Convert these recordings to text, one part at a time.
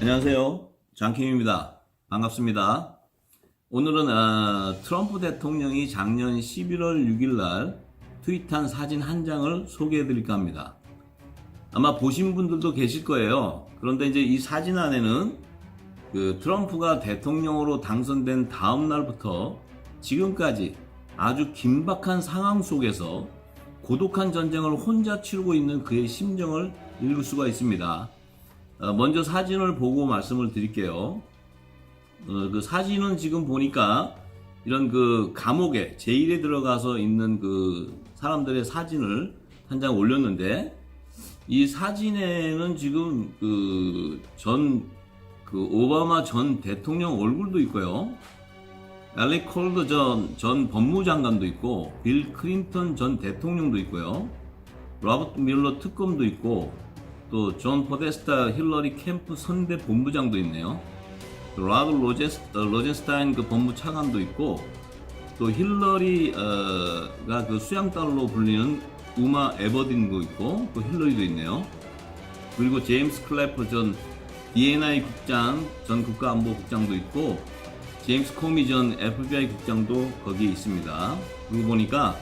안녕하세요. 장킴입니다. 반갑습니다. 오늘은 트럼프 대통령이 작년 11월 6일 날 트윗한 사진 한 장을 소개해 드릴까 합니다. 아마 보신 분들도 계실 거예요. 그런데 이제 이 사진 안에는 트럼프가 대통령으로 당선된 다음 날부터 지금까지 아주 긴박한 상황 속에서 고독한 전쟁을 혼자 치르고 있는 그의 심정을 읽을 수가 있습니다. 먼저 사진을 보고 말씀을 드릴게요. 그 사진은 지금 보니까 이런 감옥에 제일에 들어가서 있는 사람들의 사진을 한 장 올렸는데, 이 사진에는 지금 오바마 전 대통령 얼굴도 있고요. 알렉 콜더 전 법무장관도 있고, 빌 클린턴 전 대통령도 있고요. 로버트 뮬러 특검도 있고, 또 존 포데스타 힐러리 캠프 선대 본부장도 있네요. 로드 로젠스타인 법무 차관도 있고, 또 힐러리가 수양딸로 불리는 우마 에버딘도 있고, 또 힐러리도 있네요. 그리고 제임스 클래퍼 전 DNI 국장, 전 국가안보국장도 있고, 제임스 코미 전 FBI 국장도 거기에 있습니다. 그리고 보니까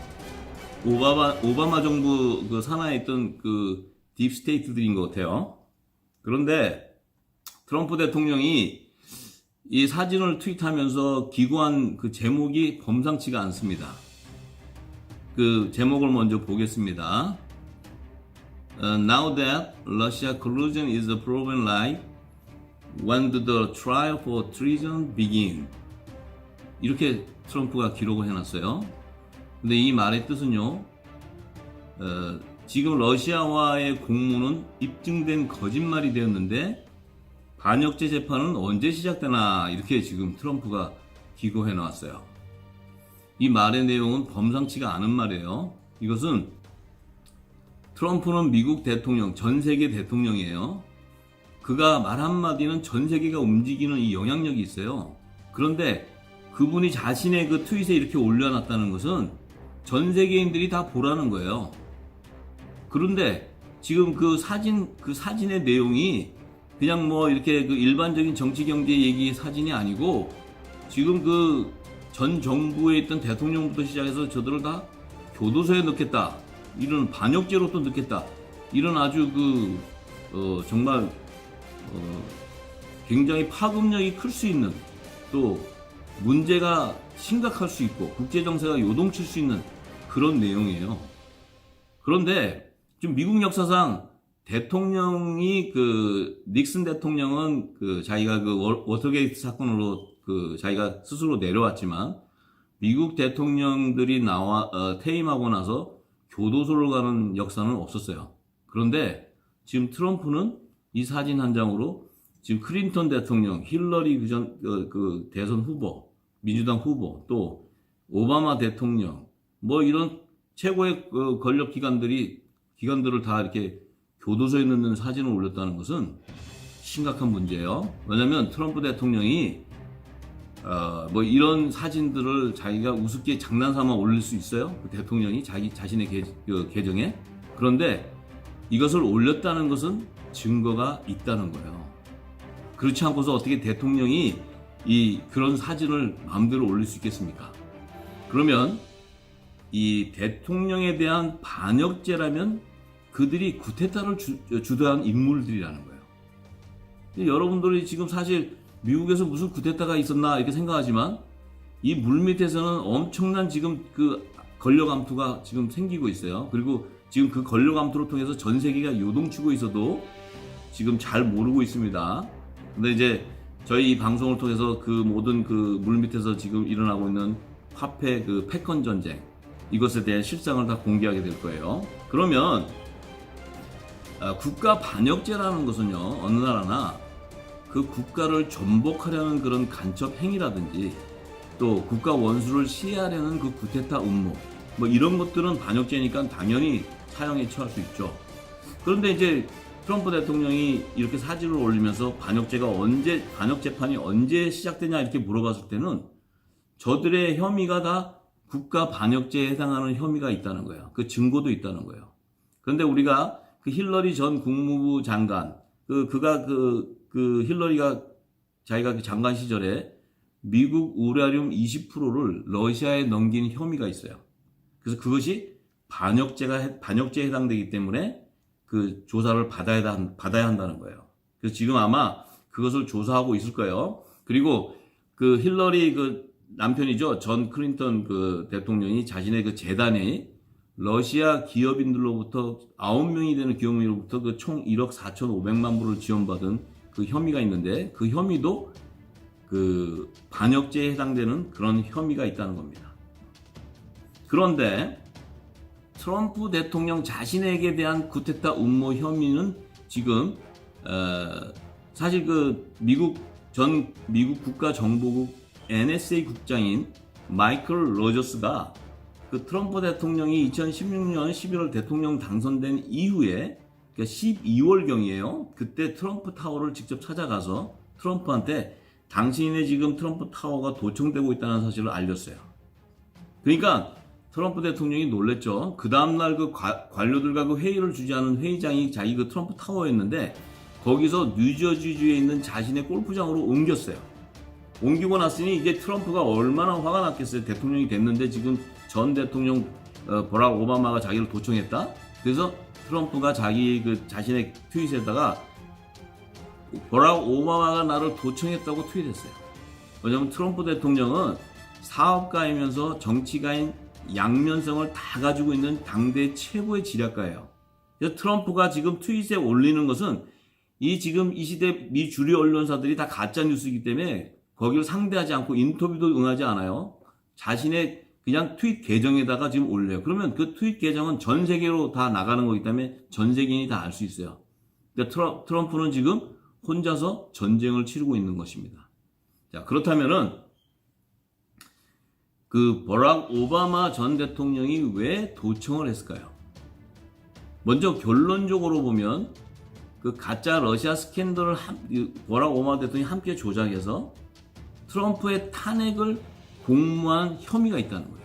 오바마 정부 산하에 있던 딥스테이트들인 것 같아요. 그런데 트럼프 대통령이 이 사진을 트윗하면서 기고한 제목이 범상치가 않습니다. 그 제목을 먼저 보겠습니다. Now that Russia collusion is a proven lie, when do the trial for treason begin? 이렇게 트럼프가 기록을 해놨어요. 근데 이 말의 뜻은요, 지금 러시아와의 공모는 입증된 거짓말이 되었는데 반역죄 재판은 언제 시작되나, 이렇게 지금 트럼프가 기고해 놨어요. 이 말의 내용은 범상치가 않은 말이에요. 이것은 트럼프는 미국 대통령, 전 세계 대통령이에요. 그가 말 한마디는 전 세계가 움직이는 이 영향력이 있어요. 그런데 그분이 자신의 트윗에 이렇게 올려놨다는 것은 전 세계인들이 다 보라는 거예요. 그런데 지금 사진의 내용이 그냥 이렇게 일반적인 정치 경제 얘기 사진이 아니고, 지금 전 정부에 있던 대통령부터 시작해서 저들을 다 교도소에 넣겠다, 이런 반역죄로 또 넣겠다, 이런 아주 정말 굉장히 파급력이 클 수 있는, 또 문제가 심각할 수 있고 국제정세가 요동칠 수 있는 그런 내용이에요. 그런데 지금 미국 역사상 대통령이 닉슨 대통령은 자기가 워터게이트 사건으로 자기가 스스로 내려왔지만, 미국 대통령들이 퇴임하고 나서 교도소를 가는 역사는 없었어요. 그런데 지금 트럼프는 이 사진 한 장으로 지금 클린턴 대통령, 힐러리 대선 후보, 민주당 후보, 또 오바마 대통령, 이런 최고의 권력 기관들을 다 이렇게 교도소에 넣는 사진을 올렸다는 것은 심각한 문제예요. 왜냐면 트럼프 대통령이 이런 사진들을 자기가 우습게 장난삼아 올릴 수 있어요. 대통령이 자신의 계정에. 그런데 이것을 올렸다는 것은 증거가 있다는 거예요. 그렇지 않고서 어떻게 대통령이 그런 사진을 마음대로 올릴 수 있겠습니까? 그러면 이 대통령에 대한 반역죄라면 그들이 쿠데타를 주도한 인물들이라는 거예요. 여러분들이 지금 사실 미국에서 무슨 쿠데타가 있었나 이렇게 생각하지만, 이 물밑에서는 엄청난 지금 권력 암투가 지금 생기고 있어요. 그리고 지금 그 권력 암투를 통해서 전 세계가 요동치고 있어도 지금 잘 모르고 있습니다. 근데 이제 저희 이 방송을 통해서 모든 물밑에서 지금 일어나고 있는 화폐 패권 전쟁, 이것에 대한 실상을 다 공개하게 될 거예요. 그러면 국가 반역죄라는 것은요, 어느 나라나 그 국가를 전복하려는 그런 간첩 행위라든지, 또 국가 원수를 시해하려는 쿠데타 음모, 이런 것들은 반역죄니까 당연히 사형에 처할 수 있죠. 그런데 이제 트럼프 대통령이 이렇게 사진을 올리면서 반역 재판이 언제 시작되냐 이렇게 물어봤을 때는 저들의 혐의가 다 국가 반역죄에 해당하는 혐의가 있다는 거예요. 그 증거도 있다는 거예요. 그런데 우리가 힐러리 전 국무부 장관, 그가 힐러리가 자기가 그 장관 시절에 미국 우라늄 20%를 러시아에 넘긴 혐의가 있어요. 그래서 그것이 반역죄에 해당되기 때문에 그 조사를 받아야 한다는 거예요. 그래서 지금 아마 그것을 조사하고 있을 거예요. 그리고 그 힐러리 그 남편이죠. 전 클린턴 그 대통령이 자신의 그 재단에 러시아 기업인들로부터 9명이 되는 기업인으로부터 그 총 1억 4,500만 불을 지원받은 그 혐의가 있는데 그 혐의도 그 반역죄에 해당되는 그런 혐의가 있다는 겁니다. 그런데 트럼프 대통령 자신에게 대한 쿠데타 음모 혐의는 지금 사실 그 미국 국가정보국 NSA 국장인 마이클 로저스가 그 트럼프 대통령이 2016년 11월 대통령 당선된 이후에 그러니까 12월경이에요. 그때 트럼프 타워를 직접 찾아가서 트럼프한테 당신의 지금 트럼프 타워가 도청되고 있다는 사실을 알렸어요. 그러니까 트럼프 대통령이 놀랬죠. 그 다음날 그 관료들과 그 회의를 주재하는 회의장이 자기 그 트럼프 타워였는데 거기서 뉴저지주에 있는 자신의 골프장으로 옮겼어요. 옮기고 났으니 이제 트럼프가 얼마나 화가 났겠어요. 대통령이 됐는데 지금 전 대통령 버락 오바마가 자기를 도청했다. 그래서 트럼프가 자신의 트윗에다가 버락 오바마가 나를 도청했다고 트윗했어요. 왜냐하면 트럼프 대통령은 사업가이면서 정치가인 양면성을 다 가지고 있는 당대 최고의 지략가예요. 그래서 트럼프가 지금 트윗에 올리는 것은 지금 이 시대 미 주류 언론사들이 다 가짜 뉴스이기 때문에 거기를 상대하지 않고 인터뷰도 응하지 않아요. 자신의 그냥 트윗 계정에다가 지금 올려요. 그러면 그 트윗 계정은 전 세계로 다 나가는 거기 때문에 전 세계인이 다 알 수 있어요. 그러니까 트럼프는 지금 혼자서 전쟁을 치르고 있는 것입니다. 자, 그렇다면은 그 버락 오바마 전 대통령이 왜 도청을 했을까요? 먼저 결론적으로 보면 그 가짜 러시아 스캔들을 버락 오바마 대통령이 함께 조작해서 트럼프의 탄핵을 공모한 혐의가 있다는 거예요.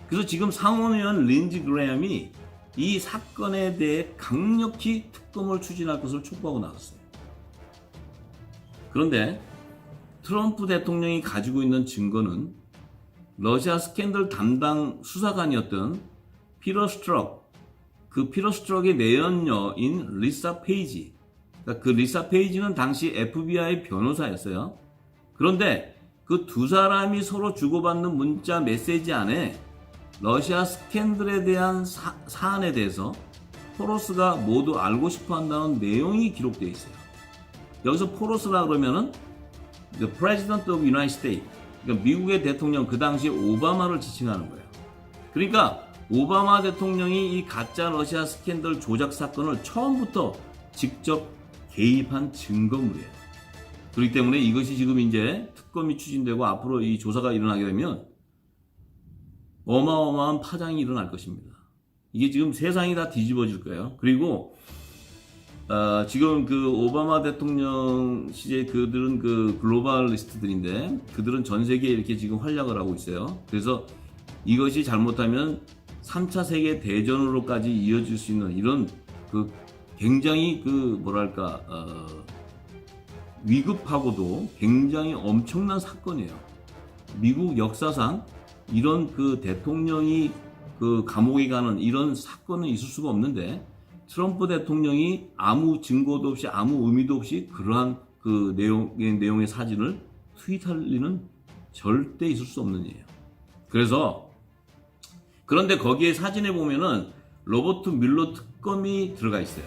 그래서 지금 상원의원 린지 그레엄이 이 사건에 대해 강력히 특검을 추진할 것을 촉구하고 나섰어요. 그런데 트럼프 대통령이 가지고 있는 증거는 러시아 스캔들 담당 수사관이었던 피터 스트럭, 그 피터 스트럭의 내연녀인 리사 페이지. 그러니까 그 리사 페이지는 당시 FBI 변호사였어요. 그런데 그 두 사람이 서로 주고받는 문자 메시지 안에 러시아 스캔들에 대한 사안에 대해서 포로스가 모두 알고 싶어 한다는 내용이 기록되어 있어요. 여기서 포로스라 그러면은 The President of United States, 그러니까 미국의 대통령, 그 당시 오바마를 지칭하는 거예요. 그러니까 오바마 대통령이 이 가짜 러시아 스캔들 조작 사건을 처음부터 직접 개입한 증거물이에요. 그렇기 때문에 이것이 지금 이제 특검이 추진되고 앞으로 이 조사가 일어나게 되면 어마어마한 파장이 일어날 것입니다. 이게 지금 세상이 다 뒤집어질 거예요. 그리고 지금 그 오바마 대통령 시절 그들은 그 글로벌리스트들인데 그들은 전 세계에 이렇게 지금 활약을 하고 있어요. 그래서 이것이 잘못하면 3차 세계 대전으로까지 이어질 수 있는 이런 그 굉장히 그 뭐랄까 위급하고도 굉장히 엄청난 사건이에요. 미국 역사상 이런 그 대통령이 그 감옥에 가는 이런 사건은 있을 수가 없는데 트럼프 대통령이 아무 증거도 없이 아무 의미도 없이 그러한 그 내용의 사진을 트윗할 리는 절대 있을 수 없는 일이에요. 그런데 거기에 사진에 보면은 로버트 뮬러 특검이 들어가 있어요.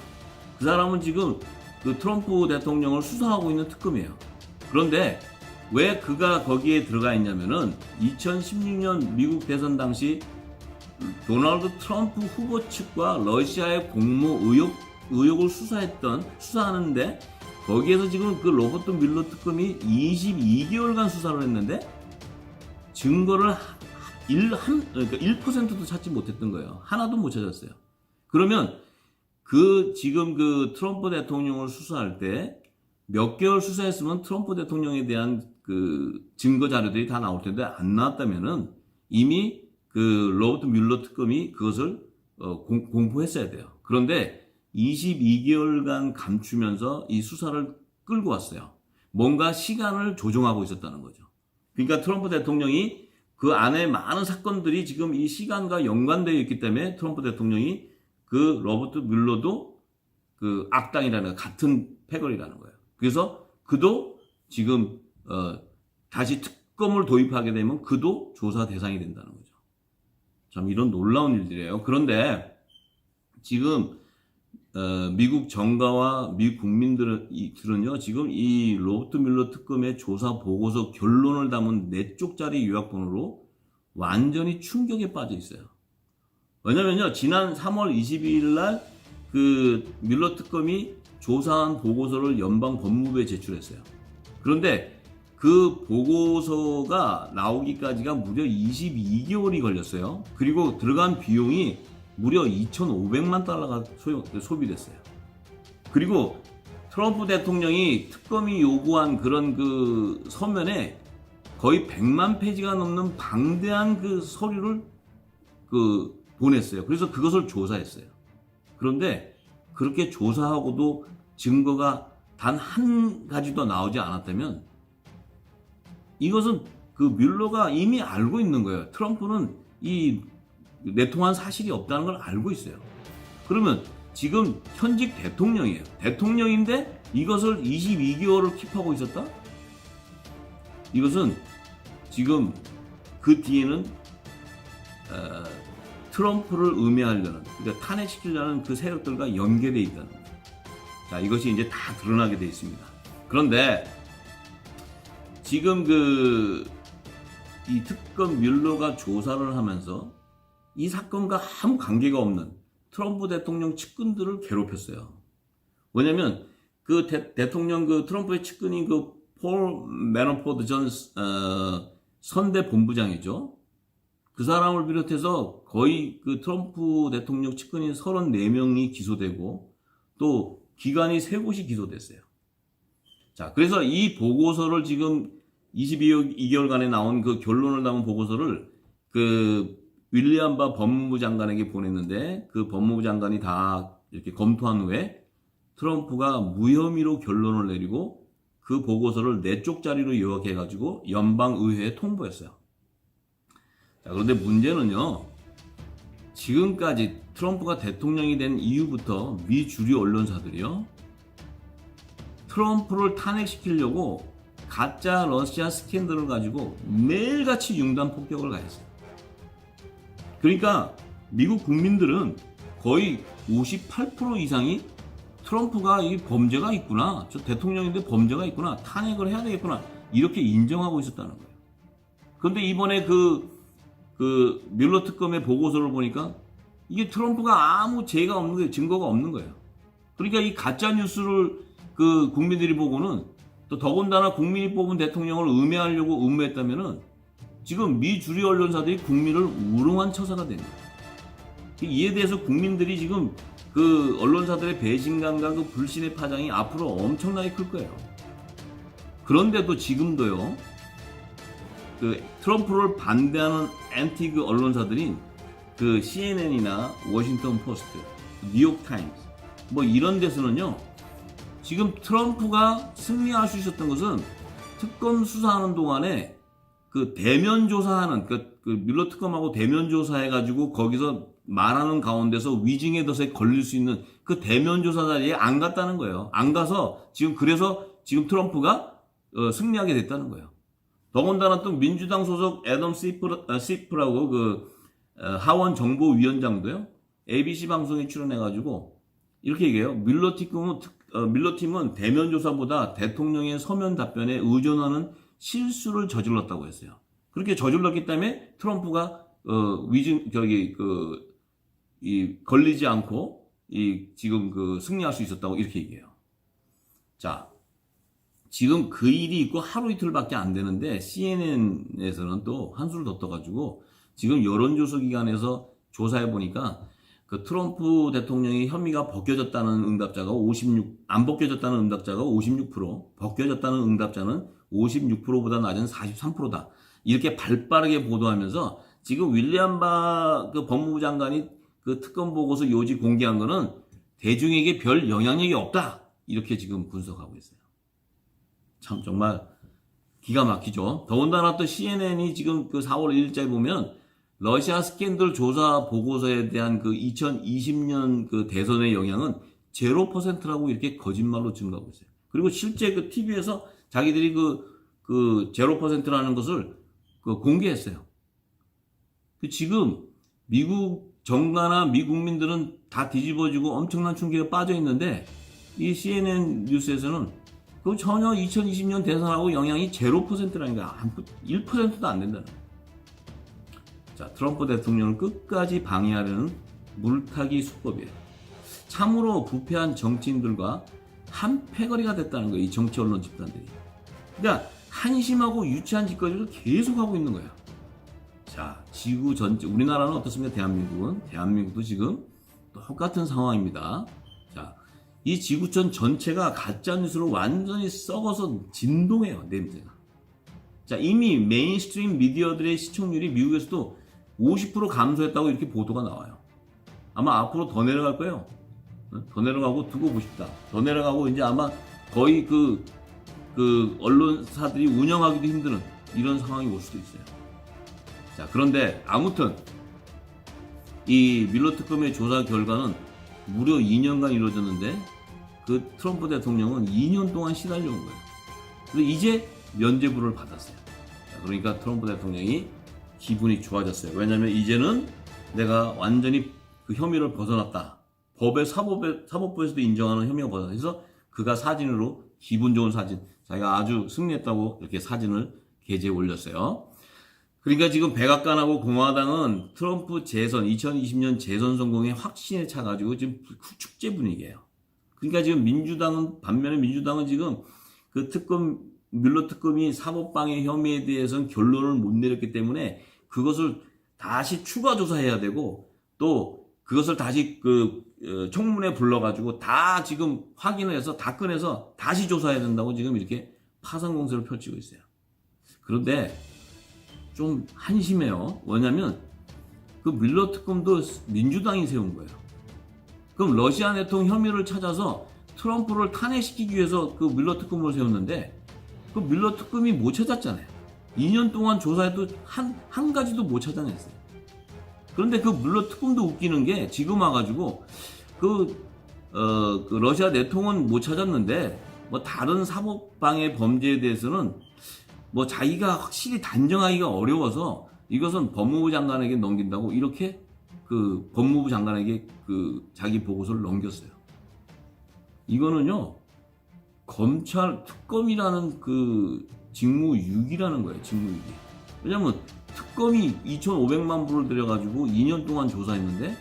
그 사람은 지금 그 트럼프 대통령을 수사하고 있는 특검이에요. 그런데 왜 그가 거기에 들어가 있냐면은 2016년 미국 대선 당시 도널드 트럼프 후보 측과 러시아의 공모 의혹을 수사하는데 거기에서 지금 그 로버트 뮬러 특검이 22개월간 수사를 했는데 증거를 그러니까 1%도 찾지 못했던 거예요. 하나도 못 찾았어요. 그러면 지금 그 트럼프 대통령을 수사할 때 몇 개월 수사했으면 트럼프 대통령에 대한 그 증거 자료들이 다 나올 텐데 안 나왔다면은 이미 그 로버트 뮬러 특검이 그것을 공포했어야 돼요. 그런데 22개월간 감추면서 이 수사를 끌고 왔어요. 뭔가 시간을 조정하고 있었다는 거죠. 그러니까 트럼프 대통령이 그 안에 많은 사건들이 지금 이 시간과 연관되어 있기 때문에 트럼프 대통령이 그 로버트 뮬러도 그 악당이라는 같은 패거리라는 거예요. 그래서 그도 지금 다시 특검을 도입하게 되면 그도 조사 대상이 된다는 거죠. 참 이런 놀라운 일들이에요. 그런데 지금 미국 정가와 미국 국민들은요, 지금 이 로버트 뮬러 특검의 조사 보고서 결론을 담은 4쪽짜리 요약본으로 완전히 충격에 빠져 있어요. 왜냐면요, 지난 3월 22일 날 그 뮬러 특검이 조사한 보고서를 연방 법무부에 제출했어요. 그런데 그 보고서가 나오기까지가 무려 22개월이 걸렸어요. 그리고 들어간 비용이 무려 2,500만 달러가 소비됐어요. 그리고 트럼프 대통령이 특검이 요구한 그런 그 서면에 거의 100만 페이지가 넘는 방대한 그 서류를 보냈어요. 그래서 그것을 조사했어요. 그런데 그렇게 조사하고도 증거가 단 한 가지도 나오지 않았다면 이것은 그 뮬러가 이미 알고 있는 거예요. 트럼프는 이 내통한 사실이 없다는 걸 알고 있어요. 그러면 지금 현직 대통령이에요. 대통령인데 이것을 22개월을 킵하고 있었다? 이것은 지금 그 뒤에는 트럼프를 음해하려는, 그러니까 탄핵시키려는 그 세력들과 연계되어 있다는 거예요. 자, 이것이 이제 다 드러나게 되어 있습니다. 그런데 지금 이 특검 뮬러가 조사를 하면서 이 사건과 아무 관계가 없는 트럼프 대통령 측근들을 괴롭혔어요. 왜냐면 그 대통령 트럼프의 측근인 폴 매너포트 전 선대 본부장이죠. 그 사람을 비롯해서 거의 그 트럼프 대통령 측근인 34명이 기소되고 또 기관이 3곳이 기소됐어요. 자, 그래서 이 보고서를 지금 22개월간에 나온 그 결론을 담은 보고서를 그 윌리엄 바 법무부 장관에게 보냈는데 그 법무부 장관이 다 이렇게 검토한 후에 트럼프가 무혐의로 결론을 내리고 그 보고서를 4쪽짜리로 요약해가지고 연방의회에 통보했어요. 자, 그런데 문제는요, 지금까지 트럼프가 대통령이 된 이후부터 미 주류 언론사들이요, 트럼프를 탄핵시키려고 가짜 러시아 스캔들을 가지고 매일같이 융단 폭격을 가했어요. 그러니까 미국 국민들은 거의 58% 이상이 트럼프가 이 범죄가 있구나, 저 대통령인데 범죄가 있구나, 탄핵을 해야 되겠구나, 이렇게 인정하고 있었다는 거예요. 그런데 이번에 그 뮬러 특검의 보고서를 보니까 이게 트럼프가 아무 죄가 없는 거예요. 증거가 없는 거예요. 그러니까 이 가짜 뉴스를 그 국민들이 보고는 또 더군다나 국민이 뽑은 대통령을 음해하려고 음모했다면은 지금 미 주류 언론사들이 국민을 우롱한 처사가 됩니다. 이에 대해서 국민들이 지금 그 언론사들의 배신감과 그 불신의 파장이 앞으로 엄청나게 클 거예요. 그런데도 지금도요, 그 트럼프를 반대하는 앤티 그 언론사들인 그 CNN이나 워싱턴 포스트, 뉴욕 타임스 뭐 이런 데서는요, 지금 트럼프가 승리할 수 있었던 것은 특검 수사하는 동안에 그 대면 조사하는 그 뮬러 특검하고 대면 조사해가지고 거기서 말하는 가운데서 위증의 덫에 걸릴 수 있는 그 대면 조사 자리에 안 갔다는 거예요. 안 가서 그래서 지금 트럼프가 승리하게 됐다는 거예요. 더군다나 또 민주당 소속 애덤 시프라고 하원 정보위원장도요, ABC 방송에 출연해가지고 이렇게 얘기해요. 뮬러 팀은 대면 조사보다 대통령의 서면 답변에 의존하는 실수를 저질렀다고 했어요. 그렇게 저질렀기 때문에 트럼프가 걸리지 않고 지금 승리할 수 있었다고 이렇게 얘기해요. 자, 지금 그 일이 있고 하루 이틀밖에 안 되는데 CNN에서는 또 한수를 더 떠가지고 지금 여론조사 기관에서 조사해 보니까 그 트럼프 대통령의 혐의가 벗겨졌다는 응답자가 안 벗겨졌다는 응답자가 56%, 벗겨졌다는 응답자는 56%보다 낮은 43%다. 이렇게 발빠르게 보도하면서 지금 윌리엄 바 그 법무부 장관이 그 특검 보고서 요지 공개한 거는 대중에게 별 영향력이 없다. 이렇게 지금 분석하고 있어요. 참 정말 기가 막히죠. 더군다나 또 CNN이 지금 그 4월 1일자에 보면 러시아 스캔들 조사 보고서에 대한 그 2020년 그 대선의 영향은 0%라고 이렇게 거짓말로 증거하고 있어요. 그리고 실제 그 TV에서 자기들이 그 0%라는 것을 공개했어요. 지금 미국 정가나 미국민들은 다 뒤집어지고 엄청난 충격에 빠져 있는데 이 CNN 뉴스에서는 그 전혀 2020년 대선하고 영향이 0%라는 거야. 1%도 안 된다는 거야. 자, 트럼프 대통령을 끝까지 방해하려는 물타기 수법이에요. 참으로 부패한 정치인들과 한 패거리가 됐다는 거예요. 이 정치 언론 집단들이. 그러니까 한심하고 유치한 짓거리를 계속하고 있는 거예요. 자, 지구 전체, 우리나라는 어떻습니까? 대한민국도 지금 똑같은 상황입니다. 자, 이 지구촌 전체가 가짜뉴스로 완전히 썩어서 진동해요, 냄새가. 자, 이미 메인스트림 미디어들의 시청률이 미국에서도 50% 감소했다고 이렇게 보도가 나와요. 아마 앞으로 더 내려갈 거예요. 더 내려가고 두고 보십다. 더 내려가고 이제 아마 거의 그 언론사들이 운영하기도 힘든 이런 상황이 올 수도 있어요. 자, 그런데 아무튼 이 밀러 특검의 조사 결과는 무려 2년간 이루어졌는데 그 트럼프 대통령은 2년 동안 시달려온 거예요. 그래서 이제 면죄부를 받았어요. 자, 그러니까 트럼프 대통령이 기분이 좋아졌어요. 왜냐하면 이제는 내가 완전히 그 혐의를 벗어났다. 사법부에서도 인정하는 혐의가 벗어났다. 그래서 그가 사진으로 기분 좋은 사진, 자기가 아주 승리했다고 이렇게 사진을 게재에 올렸어요. 그러니까 지금 백악관하고 공화당은 트럼프 재선, 2020년 재선 성공에 확신에 차가지고 지금 축제 분위기예요. 그러니까 지금 반면에 민주당은 지금 그 밀러 특검이 사법방해 혐의에 대해서는 결론을 못 내렸기 때문에 그것을 다시 추가 조사해야 되고 또 그것을 다시 청문회 불러가지고 다 지금 확인을 해서 다 꺼내서 다시 조사해야 된다고 지금 이렇게 파상 공세를 펼치고 있어요. 그런데 좀 한심해요. 왜냐면 그 밀러 특검도 민주당이 세운 거예요. 그럼 러시아 내통 혐의를 찾아서 트럼프를 탄핵시키기 위해서 그 밀러 특검을 세웠는데 그 밀러 특검이 못 찾았잖아요. 2년 동안 조사해도 한 가지도 못 찾아냈어요. 그런데 그 밀러 특검도 웃기는 게 지금 와가지고 그 러시아 내통은 못 찾았는데 뭐 다른 사법방해 범죄에 대해서는 뭐 자기가 확실히 단정하기가 어려워서 이것은 법무부 장관에게 넘긴다고 이렇게 그 법무부 장관에게 그 자기 보고서를 넘겼어요. 이거는요 검찰 특검이라는 그 직무유기라는 거예요. 직무유기. 왜냐면 특검이 2,500만 불을 들여가지고 2년 동안 조사했는데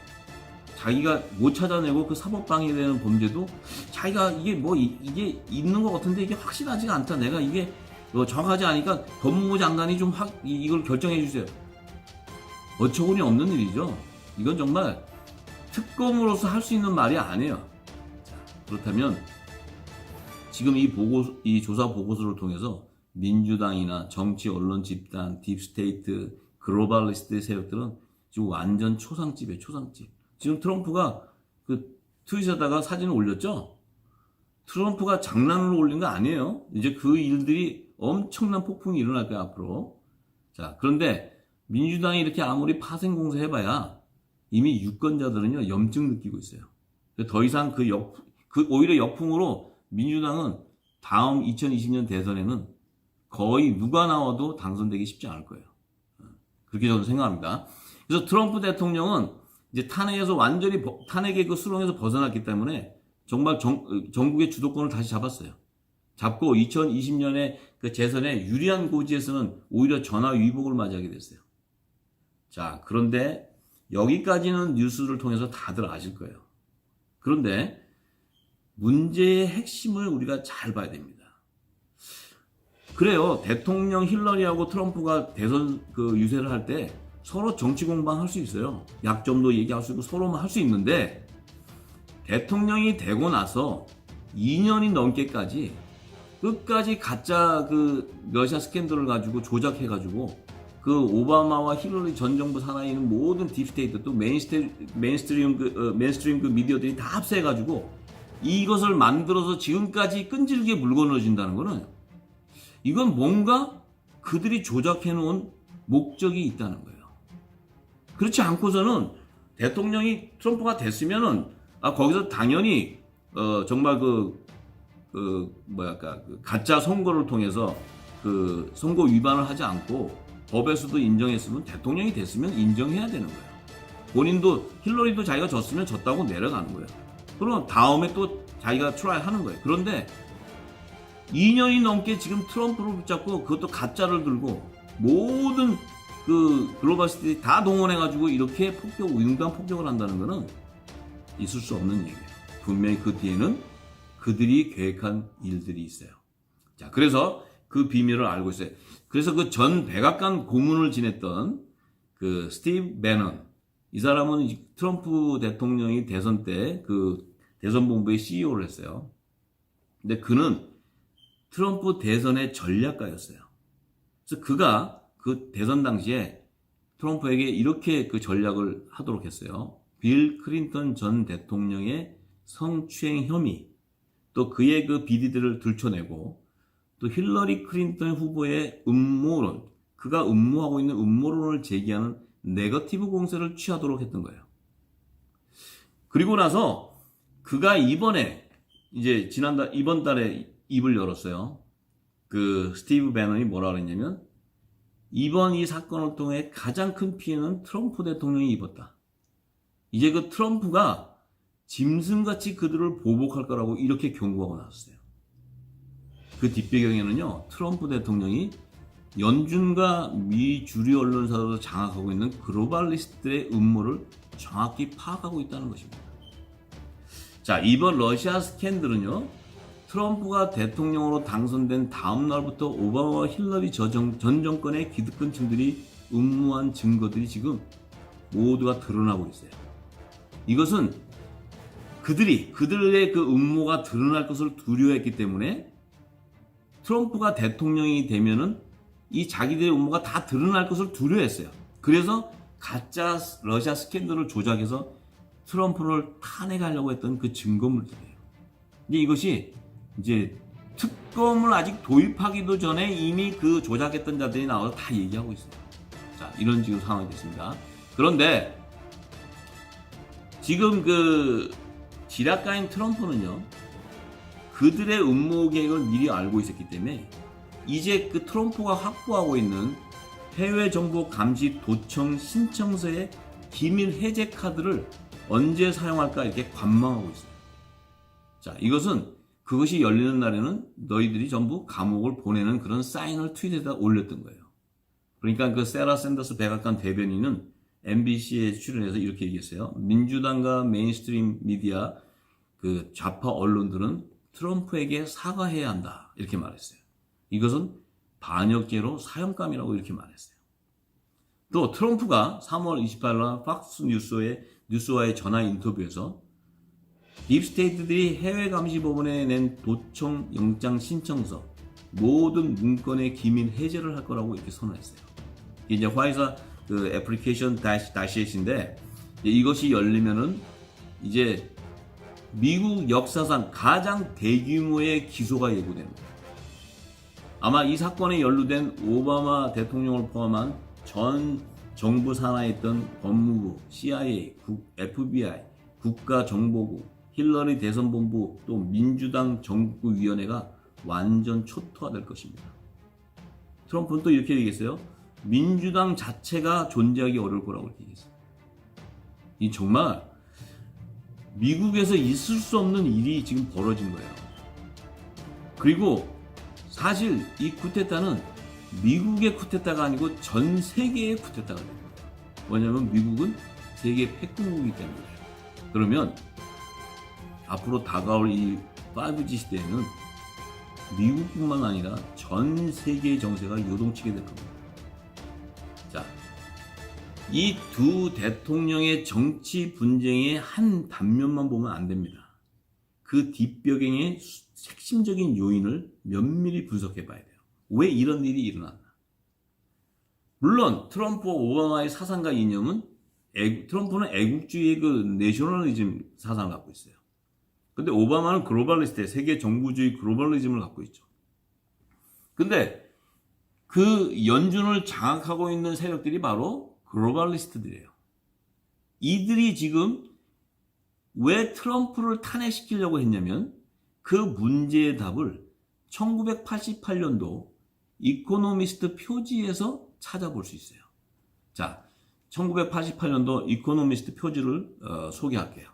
자기가 못 찾아내고 그 사법방해되는 범죄도 자기가 이게 있는 것 같은데 이게 확실하지가 않다. 내가 이게 정확하지 않으니까 법무부 장관이 좀 이걸 결정해 주세요. 어처구니 없는 일이죠. 이건 정말 특검으로서 할 수 있는 말이 아니에요. 자, 그렇다면 지금 이 조사 보고서를 통해서 민주당이나 정치 언론 집단, 딥스테이트, 글로벌리스트 세력들은 지금 완전 초상집이에요. 초상집. 지금 트럼프가 그 트윗에다가 사진을 올렸죠. 트럼프가 장난으로 올린 거 아니에요. 이제 그 일들이 엄청난 폭풍이 일어날 거야 앞으로. 자, 그런데 민주당이 이렇게 아무리 파생공세 해봐야 이미 유권자들은요 염증 느끼고 있어요. 더 이상 오히려 역풍으로 민주당은 다음 2020년 대선에는 거의 누가 나와도 당선되기 쉽지 않을 거예요. 그렇게 저는 생각합니다. 그래서 트럼프 대통령은 이제 탄핵의 그 수렁에서 벗어났기 때문에 정말 전국의 주도권을 다시 잡았어요. 잡고 2020년에 그 재선에 유리한 고지에서는 오히려 전화위복을 맞이하게 됐어요. 자, 그런데 여기까지는 뉴스를 통해서 다들 아실 거예요. 그런데 문제의 핵심을 우리가 잘 봐야 됩니다. 그래요. 대통령 힐러리하고 트럼프가 대선 유세를 할 때 서로 정치 공방할 수 있어요. 약점도 얘기할 수 있고 서로만 할 수 있는데 대통령이 되고 나서 2년이 넘게까지 끝까지 가짜 러시아 스캔들을 가지고 조작해가지고 그 오바마와 힐러리 전 정부 산하에 있는 모든 딥스테이트 또 메인스트림 그 미디어들이 다 합세해가지고 이것을 만들어서 지금까지 끈질기게 물건을진다는 거는 이건 뭔가 그들이 조작해놓은 목적이 있다는 거예요. 그렇지 않고서는 대통령이 트럼프가 됐으면은 거기서 당연히 정말 그 가짜 선거를 통해서 그 선거 위반을 하지 않고 법에서도 인정했으면 대통령이 됐으면 인정해야 되는 거예요. 본인도 힐러리도 자기가 졌으면 졌다고 내려가는 거예요. 그럼 다음에 또 자기가 트라이 하는 거예요. 그런데 2년이 넘게 지금 트럼프를 붙잡고 그것도 가짜를 들고 모든 그 글로벌 시티들이 다 동원해가지고 이렇게 융단 폭격을 한다는 거는 있을 수 없는 얘기예요. 분명히 그 뒤에는 그들이 계획한 일들이 있어요. 자, 그래서 그 비밀을 알고 있어요. 그래서 그 전 백악관 고문을 지냈던 그 스티브 배넌, 이 사람은 트럼프 대통령이 대선 때 그 대선 본부의 CEO를 했어요. 근데 그는 트럼프 대선의 전략가였어요. 그래서 그가 그 대선 당시에 트럼프에게 이렇게 그 전략을 하도록 했어요. 빌 클린턴 전 대통령의 성추행 혐의, 또 그의 그 비리들을 들춰내고, 또 힐러리 클린턴 후보의 음모론, 그가 음모하고 있는 음모론을 제기하는 네거티브 공세를 취하도록 했던 거예요. 그리고 나서 그가 이번에 이제 이번 달에 입을 열었어요. 그 스티브 배넌이 뭐라 그랬냐면, 이번 이 사건을 통해 가장 큰 피해는 트럼프 대통령이 입었다. 이제 그 트럼프가 짐승같이 그들을 보복할 거라고 이렇게 경고하고 나왔어요. 그 뒷배경에는요, 트럼프 대통령이 연준과 미 주류 언론사들도 장악하고 있는 글로벌리스트들의 음모를 정확히 파악하고 있다는 것입니다. 자, 이번 러시아 스캔들은요, 트럼프가 대통령으로 당선된 다음 날부터 오바마와 힐러리 전 정권의 기득권층들이 음모한 증거들이 지금 모두가 드러나고 있어요. 이것은 그들의 그 음모가 드러날 것을 두려워했기 때문에 트럼프가 대통령이 되면은 이 자기들의 음모가 다 드러날 것을 두려워했어요. 그래서 가짜 러시아 스캔들을 조작해서 트럼프를 탄핵하려고 했던 그 증거물들이에요. 근데 이것이 이제 특검을 아직 도입하기도 전에 이미 그 조작했던 자들이 나와서 다 얘기하고 있어요. 자, 이런 지금 상황이 됐습니다. 그런데 지금 그 지략가인 트럼프는요, 그들의 음모 계획을 미리 알고 있었기 때문에 이제 그 트럼프가 확보하고 있는 해외 정보 감시 도청 신청서의 기밀 해제 카드를 언제 사용할까 이렇게 관망하고 있어요. 자, 이것은 그것이 열리는 날에는 너희들이 전부 감옥을 보내는 그런 사인을 트윗에다 올렸던 거예요. 그러니까 그 세라 샌더스 백악관 대변인은 MBC에 출연해서 이렇게 얘기했어요. 민주당과 메인스트림 미디어 그 좌파 언론들은 트럼프에게 사과해야 한다 이렇게 말했어요. 이것은 반역죄로 사형감이라고 이렇게 말했어요. 또 트럼프가 3월 28일 날 팍스 뉴스와의 전화 인터뷰에서 딥스테이트들이 해외 감시법원에 낸 도청 영장 신청서 모든 문건의 기밀 해제를 할 거라고 이렇게 선언했어요. 이게 이제 화이자 그 애플리케이션 다시엣인데 이것이 열리면은 이제 미국 역사상 가장 대규모의 기소가 예고됩니다. 아마 이 사건에 연루된 오바마 대통령을 포함한 전 정부 산하에 있던 법무부, CIA, FBI, 국가정보국, 힐러리 대선본부, 또 민주당 정국위원회가 완전 초토화될 것입니다. 트럼프는 또 이렇게 얘기했어요. 민주당 자체가 존재하기 어려울 거라고 이렇게 얘기했어요. 이 정말 미국에서 있을 수 없는 일이 지금 벌어진 거예요. 그리고 사실 이 쿠데타는 미국의 쿠데타가 아니고 전 세계의 쿠데타가 됩니다. 왜냐하면 미국은 세계 패권국이기 때문이에요. 그러면 앞으로 다가올 이 5G 시대에는 미국뿐만 아니라 전 세계의 정세가 요동치게 될 겁니다. 자, 이 두 대통령의 정치 분쟁의 한 단면만 보면 안 됩니다. 그 뒷배경의 핵심적인 요인을 면밀히 분석해 봐야 돼요. 왜 이런 일이 일어났나? 물론 트럼프와 오바마의 사상과 이념은 트럼프는 애국주의의 그 내셔널리즘 사상을 갖고 있어요. 근데 오바마는 글로벌리스트의 세계 정부주의 글로벌리즘을 갖고 있죠. 근데 그 연준을 장악하고 있는 세력들이 바로 글로벌리스트들이에요. 이들이 지금 왜 트럼프를 탄핵시키려고 했냐면 그 문제의 답을 1988년도 이코노미스트 표지에서 찾아볼 수 있어요. 자, 1988년도 이코노미스트 표지를 소개할게요.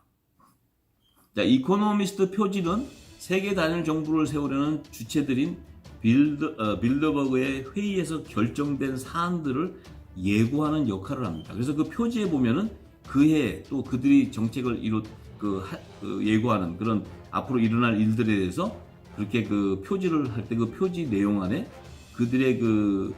자, 이코노미스트 표지는 세계 단일 정부를 세우려는 주체들인 빌더버그의 회의에서 결정된 사안들을 예고하는 역할을 합니다. 그래서 그 표지에 보면은 그해 또 그들이 정책을 예고하는 그런 앞으로 일어날 일들에 대해서 그렇게 그 표지를 할 때 그 표지 내용 안에 그들의 그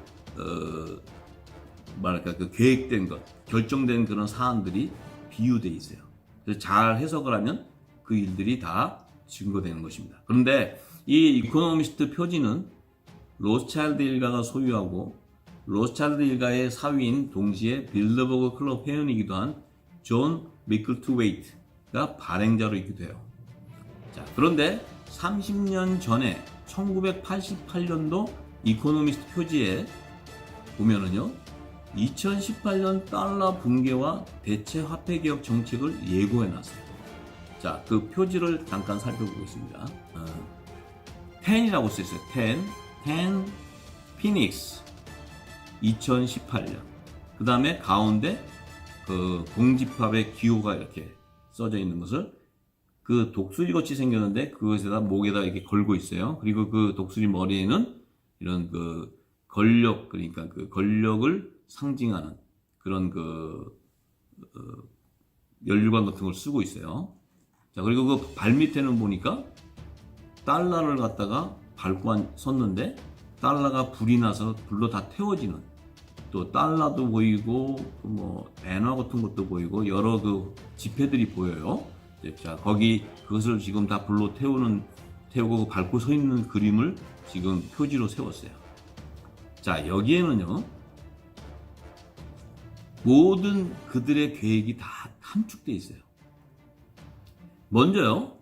계획된 것, 결정된 그런 사안들이 비유되어 있어요. 그래서 잘 해석을 하면 그 일들이 다 증거되는 것입니다. 그런데 이 이코노미스트 표지는 로스차일드 일가가 소유하고 로스차일드 일가의 사위인 동시에 빌더버그 클럽 회원이기도 한 존 미클트웨이트가 발행자로 있기도 해요. 자, 그런데 30년 전에 1988년도 이코노미스트 표지에 보면은요, 2018년 달러 붕괴와 대체 화폐 개혁 정책을 예고해 놨어요. 자, 그 표지를 잠깐 살펴보겠습니다. 10이라고 써있어요. 10 피닉스 2018년. 그 다음에 가운데 그 공집합의 기호가 이렇게 써져 있는 것을 그 독수리 같이 생겼는데 그것에다 목에다 이렇게 걸고 있어요. 그리고 그 독수리 머리에는 이런 그 권력, 그러니까 그 권력을 상징하는 그런 연류관 같은 걸 쓰고 있어요. 자, 그리고 그 발 밑에는 보니까 달러를 갖다가 밟고 섰는데 달러가 불이 나서 불로 다 태워지는, 또 달러도 보이고 뭐 엔화 같은 것도 보이고 여러 그 지폐들이 보여요. 자, 거기 그것을 지금 다 불로 태우고 밟고 서 있는 그림을 지금 표지로 세웠어요. 자, 여기에는요, 모든 그들의 계획이 다 함축되어 있어요. 먼저요,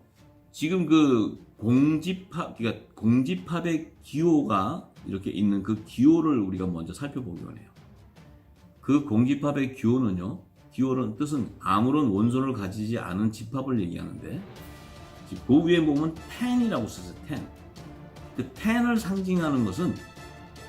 지금 그 그러니까 공집합의 기호가 이렇게 있는 그 기호를 우리가 먼저 살펴보기로 해요. 그 공집합의 기호는요, 기호는 뜻은 아무런 원소를 가지지 않은 집합을 얘기하는데, 그 위에 보면 10이라고 써서 10. 그 10을 상징하는 것은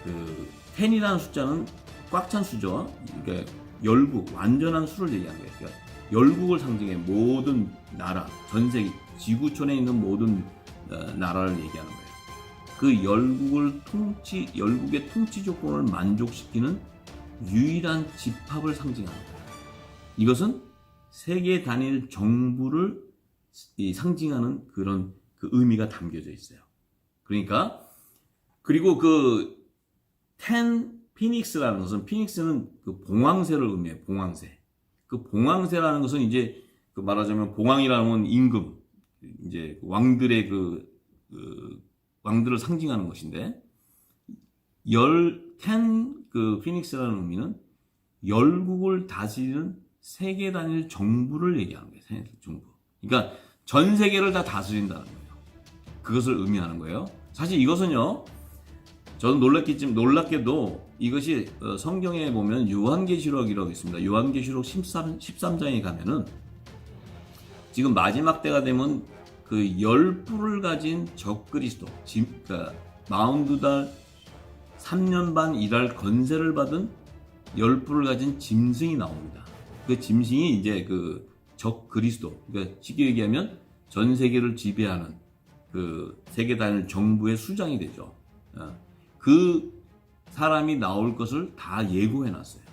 그 10이라는 숫자는 꽉 찬 수죠. 그러니까 열국, 완전한 수를 얘기하는 거예요. 그러니까 열국을 상징해 모든 나라, 전 세계, 지구촌에 있는 모든 나라를 얘기하는 거예요. 그 열국의 통치 조건을 만족시키는 유일한 집합을 상징하는 거예요. 이것은 세계 단일 정부를 상징하는 그런 그 의미가 담겨져 있어요. 그러니까, 그리고 그 10 피닉스라는 것은, 피닉스는 그 봉황새를 의미해요. 봉황새. 그 봉황새라는 것은 이제 그 말하자면 봉황이라는 건 임금, 이제 왕들의 왕들을 상징하는 것인데, 10 그 피닉스라는 의미는 열국을 다스리는 세계 단일 정부를 얘기하는 거예요. 세계 정부. 그러니까 전 세계를 다 다스린다는 거예요. 그것을 의미하는 거예요. 사실 이것은요, 저는 놀랍게도 이것이 성경에 보면 요한계시록이라고 있습니다. 요한계시록 13장에 가면은 지금 마지막 때가 되면 그 10뿔을 가진 적그리스도, 그러니까 42달 3년 반 일할 건세를 받은 10뿔을 가진 짐승이 나옵니다. 그 짐승이 이제 그 적그리스도, 그러니까 쉽게 얘기하면 전 세계를 지배하는 그 세계 단일 정부의 수장이 되죠. 그 사람이 나올 것을 다 예고해 놨어요.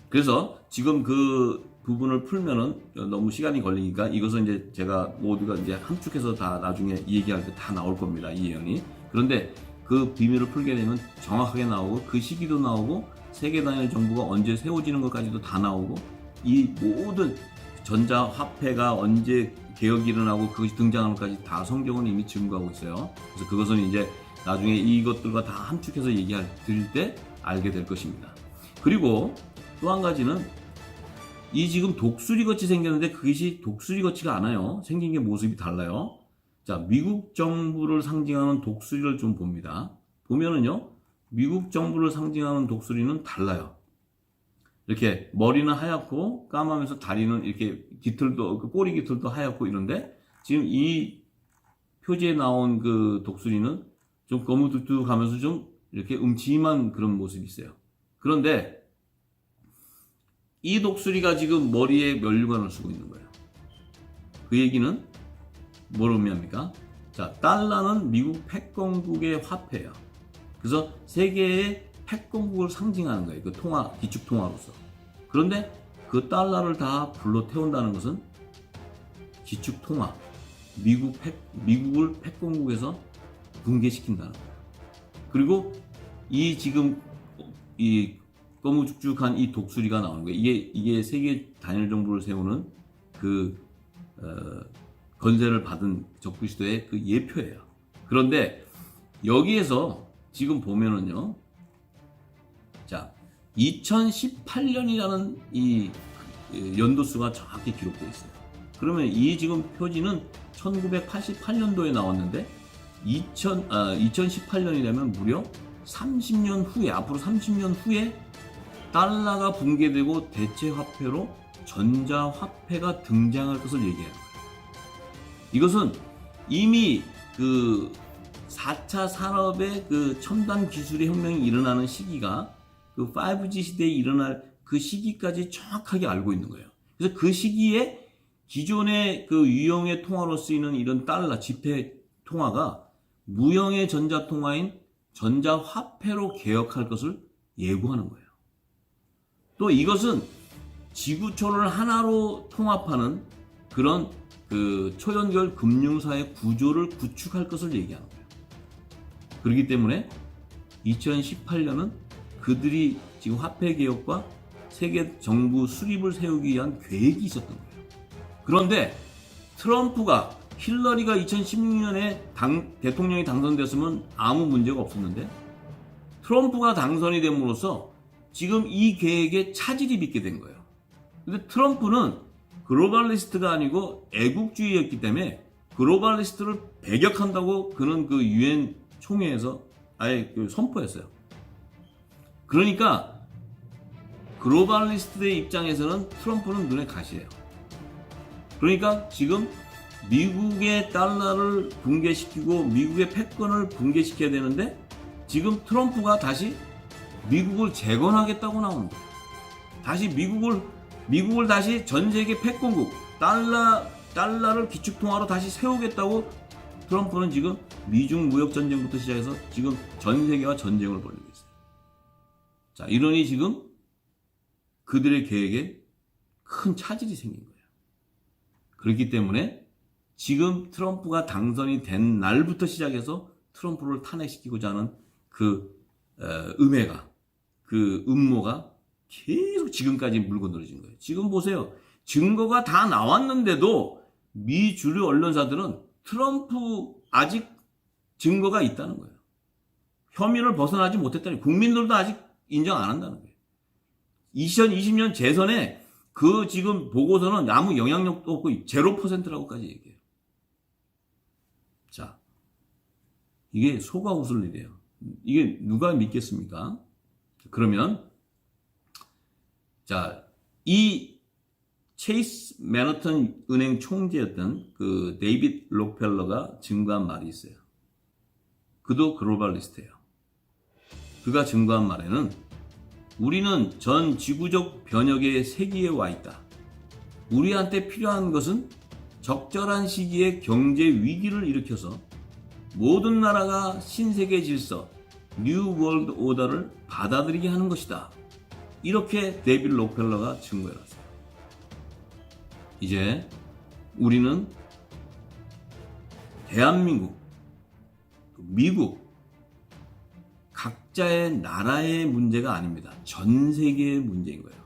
그래서 지금 그 부분을 풀면은 너무 시간이 걸리니까 이것은 이제 제가 모두가 이제 함축해서 다 나중에 얘기할 때 다 나올 겁니다. 이 예언이. 그런데 그 비밀을 풀게 되면 정확하게 나오고 그 시기도 나오고 세계 단일 정부가 언제 세워지는 것까지도 다 나오고 이 모든 전자화폐가 언제 개혁이 일어나고 그것이 등장하는 것까지 다 성경은 이미 증거하고 있어요. 그래서 그것은 이제 나중에 이것들과 다 함축해서 드릴 때 알게 될 것입니다. 그리고 또 한 가지는 이 지금 독수리 같이 생겼는데 그것이 독수리 같지가 않아요. 생긴 게 모습이 달라요. 자, 미국 정부를 상징하는 독수리를 좀 봅니다. 보면은요, 미국 정부를 상징하는 독수리는 달라요. 이렇게 머리는 하얗고 까마면서 다리는 이렇게 깃털도, 꼬리 깃털도 하얗고 이런데 지금 이 표지에 나온 그 독수리는 좀 거무뚝뚝하면서 좀 이렇게 음침한 그런 모습이 있어요. 그런데 이 독수리가 지금 머리에 면류관을 쓰고 있는 거예요. 그 얘기는 뭘 의미합니까? 자, 달러는 미국 패권국의 화폐예요. 그래서 세계의 패권국을 상징하는 거예요. 그 통화, 기축 통화로서. 그런데 그 달러를 다 불러 태운다는 것은 기축 통화, 미국을 패권국에서 붕괴시킨다는 거예요. 그리고 이 지금 이 거무죽죽한 이 독수리가 나오는 거예요. 이게 세계 단일 정부를 세우는 그 건세를 받은 적부시도의 그 예표예요. 그런데 여기에서 지금 보면은요, 자, 2018년이라는 이 연도수가 정확히 기록되어 있어요. 그러면 이 지금 표지는 1988년도에 나왔는데 2018년이라면 무려 30년 후에, 앞으로 30년 후에 달러가 붕괴되고 대체 화폐로 전자화폐가 등장할 것을 얘기하는 거예요. 이것은 이미 그 4차 산업의 그 첨단 기술의 혁명이 일어나는 시기가 그 5G 시대에 일어날 그 시기까지 정확하게 알고 있는 거예요. 그래서 그 시기에 기존의 그 유형의 통화로 쓰이는 이런 달러, 지폐 통화가 무형의 전자통화인 전자화폐로 개혁할 것을 예고하는 거예요. 또 이것은 지구촌을 하나로 통합하는 그런 그 초연결 금융사의 구조를 구축할 것을 얘기하는 거예요. 그렇기 때문에 2018년은 그들이 지금 화폐 개혁과 세계 정부 수립을 세우기 위한 계획이 있었던 거예요. 그런데 트럼프가, 힐러리가 2016년에 대통령이 당선됐으면 아무 문제가 없었는데 트럼프가 당선이 됨으로써 지금 이 계획에 차질이 빚게 된 거예요. 근데 트럼프는 글로벌리스트가 아니고 애국주의였기 때문에 글로벌리스트를 배격한다고 그는 그 유엔 총회에서 아예 선포했어요. 그러니까 글로벌리스트의 입장에서는 트럼프는 눈에 가시예요. 그러니까 지금 미국의 달러를 붕괴시키고 미국의 패권을 붕괴시켜야 되는데 지금 트럼프가 다시 미국을 재건하겠다고 나오는 거예요. 다시 미국을 다시 전 세계 패권국, 달러를 기축통화로 다시 세우겠다고 트럼프는 지금 미중 무역 전쟁부터 시작해서 지금 전 세계와 전쟁을 벌이고 있어요. 자, 이러니 지금 그들의 계획에 큰 차질이 생긴 거예요. 그렇기 때문에 지금 트럼프가 당선이 된 날부터 시작해서 트럼프를 탄핵시키고자 하는 그 음해가, 그 음모가 계속 지금까지 물고 늘어진 거예요. 지금 보세요. 증거가 다 나왔는데도 미 주류 언론사들은 트럼프 아직 증거가 있다는 거예요. 혐의를 벗어나지 못했다니, 국민들도 아직 인정 안 한다는 거예요. 2020년 재선에 그 지금 보고서는 아무 영향력도 없고 0%라고까지 얘기해요. 자, 이게 속아 웃을 일이에요. 이게 누가 믿겠습니까? 그러면 자, 이 체이스 매너턴 은행 총재였던 그 데이빗 록펠러가 증거한 말이 있어요. 그도 글로벌리스트예요. 그가 증거한 말에는 우리는 전 지구적 변혁의 세기에 와 있다. 우리한테 필요한 것은 적절한 시기에 경제 위기를 일으켜서 모든 나라가 신세계 질서, 뉴 월드 오더를 받아들이게 하는 것이다. 이렇게 데이빗 록펠러가 증거해놨어요. 이제 우리는 대한민국, 미국, 각자의 나라의 문제가 아닙니다. 전 세계의 문제인 거예요.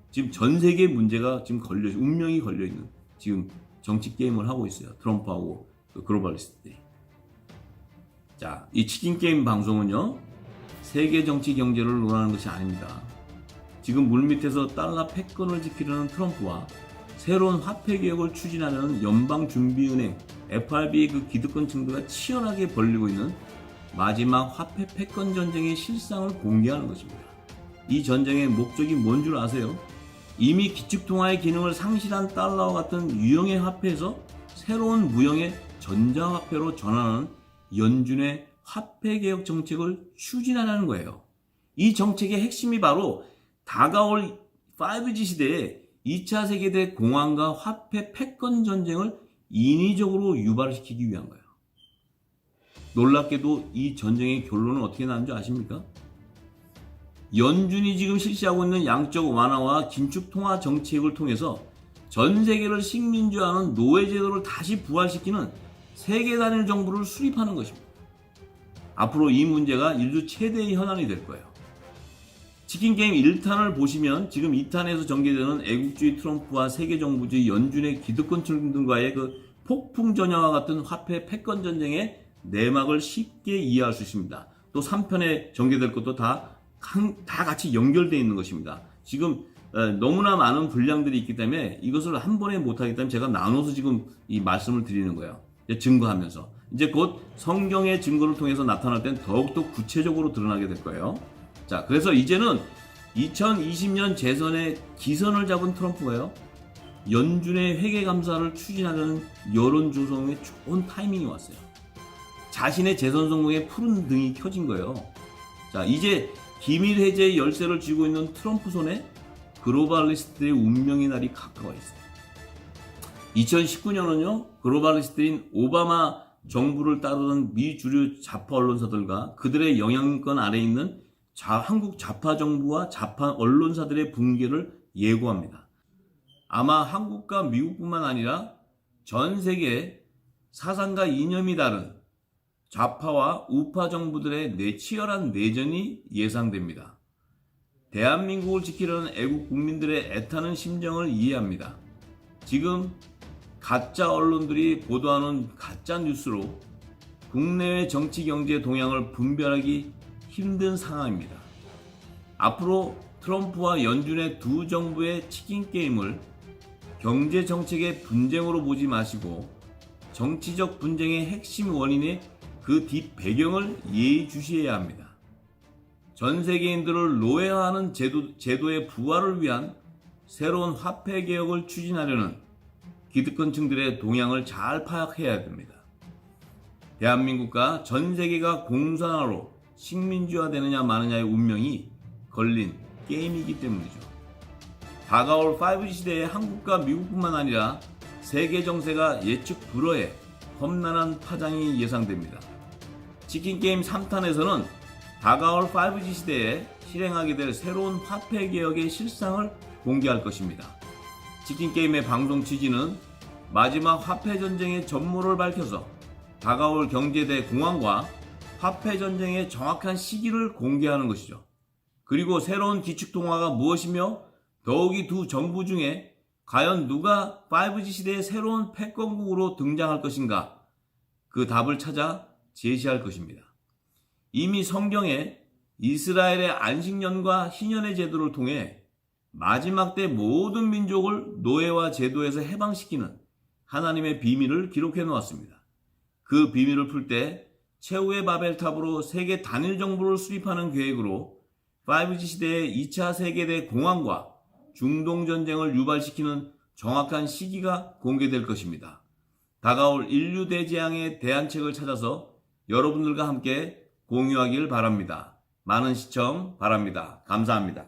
지금 전 세계의 문제가 지금 운명이 걸려있는 지금 정치 게임을 하고 있어요. 트럼프하고 그 글로벌리스트들이. 자, 이 치킨 게임 방송은요, 세계 정치 경제를 논하는 것이 아닙니다. 지금 물밑에서 달러 패권을 지키려는 트럼프와 새로운 화폐 개혁을 추진하려는 연방준비은행 FRB의 그 기득권층들과 치열하게 벌리고 있는 마지막 화폐 패권 전쟁의 실상을 공개하는 것입니다. 이 전쟁의 목적이 뭔 줄 아세요? 이미 기축통화의 기능을 상실한 달러와 같은 유형의 화폐에서 새로운 무형의 전자화폐로 전환하는 연준의 화폐개혁 정책을 추진하라는 거예요. 이 정책의 핵심이 바로 다가올 5G 시대에 2차 세계대 공황과 화폐 패권 전쟁을 인위적으로 유발시키기 위한 거예요. 놀랍게도 이 전쟁의 결론은 어떻게 나는 줄 아십니까? 연준이 지금 실시하고 있는 양적 완화와 긴축 통화 정책을 통해서 전 세계를 식민지화하는 노예 제도를 다시 부활시키는 세계 단일 정부를 수립하는 것입니다. 앞으로 이 문제가 인류 최대의 현안이 될 거예요. 치킨게임 1탄을 보시면 지금 2탄에서 전개되는 애국주의 트럼프와 세계정부주의 연준의 기득권층들과의 그 폭풍 전야와 같은 화폐 패권 전쟁의 내막을 쉽게 이해할 수 있습니다. 또 3편에 전개될 것도 다 같이 연결되어 있는 것입니다. 지금 너무나 많은 분량들이 있기 때문에 이것을 한 번에 못하기 때문에 제가 나눠서 지금 이 말씀을 드리는 거예요. 증거하면서. 이제 곧 성경의 증거를 통해서 나타날 땐 더욱더 구체적으로 드러나게 될 거예요. 자, 그래서 이제는 2020년 재선에 기선을 잡은 트럼프가요, 연준의 회계감사를 추진하려는 여론 조성에 좋은 타이밍이 왔어요. 자신의 재선 성공에 푸른 등이 켜진 거예요. 자, 이제 기밀 해제의 열쇠를 쥐고 있는 트럼프 손에 글로벌리스트의 운명의 날이 가까워 있어요. 2019년은요, 글로벌리스트인 오바마 정부를 따르던 미 주류 좌파 언론사들과 그들의 영향권 아래에 있는 한국 좌파 정부와 좌파 언론사들의 붕괴를 예고합니다. 아마 한국과 미국뿐만 아니라 전 세계 사상과 이념이 다른 좌파와 우파 정부들의 치열한 내전이 예상됩니다. 대한민국을 지키려는 애국 국민들의 애타는 심정을 이해합니다. 지금 가짜 언론들이 보도하는 가짜 뉴스로 국내외 정치 경제 동향을 분별하기 힘든 상황입니다. 앞으로 트럼프와 연준의 두 정부의 치킨 게임을 경제 정책의 분쟁으로 보지 마시고 정치적 분쟁의 핵심 원인의 그 뒷 배경을 예의주시해야 합니다. 전 세계인들을 노예화하는 제도의 부활을 위한 새로운 화폐 개혁을 추진하려는 기득권층들의 동향을 잘 파악해야 됩니다. 대한민국과 전 세계가 공산화로 식민지화되느냐 마느냐의 운명이 걸린 게임이기 때문이죠. 다가올 5G 시대에 한국과 미국뿐만 아니라 세계 정세가 예측 불허해 험난한 파장이 예상됩니다. 치킨게임 3탄에서는 다가올 5G 시대에 실행하게 될 새로운 화폐 개혁의 실상을 공개할 것입니다. 치킨게임의 방송 취지는 마지막 화폐 전쟁의 전모를 밝혀서 다가올 경제대 공황과 화폐 전쟁의 정확한 시기를 공개하는 것이죠. 그리고 새로운 기축통화가 무엇이며 더욱이 두 정부 중에 과연 누가 5G 시대의 새로운 패권국으로 등장할 것인가, 그 답을 찾아 제시할 것입니다. 이미 성경에 이스라엘의 안식년과 희년의 제도를 통해 마지막 때 모든 민족을 노예와 제도에서 해방시키는 하나님의 비밀을 기록해 놓았습니다. 그 비밀을 풀 때 최후의 바벨탑으로 세계 단일 정부를 수립하는 계획으로 5G 시대의 2차 세계대 공황과 중동전쟁을 유발시키는 정확한 시기가 공개될 것입니다. 다가올 인류 대재앙의 대안책을 찾아서 여러분들과 함께 공유하길 바랍니다. 많은 시청 바랍니다. 감사합니다.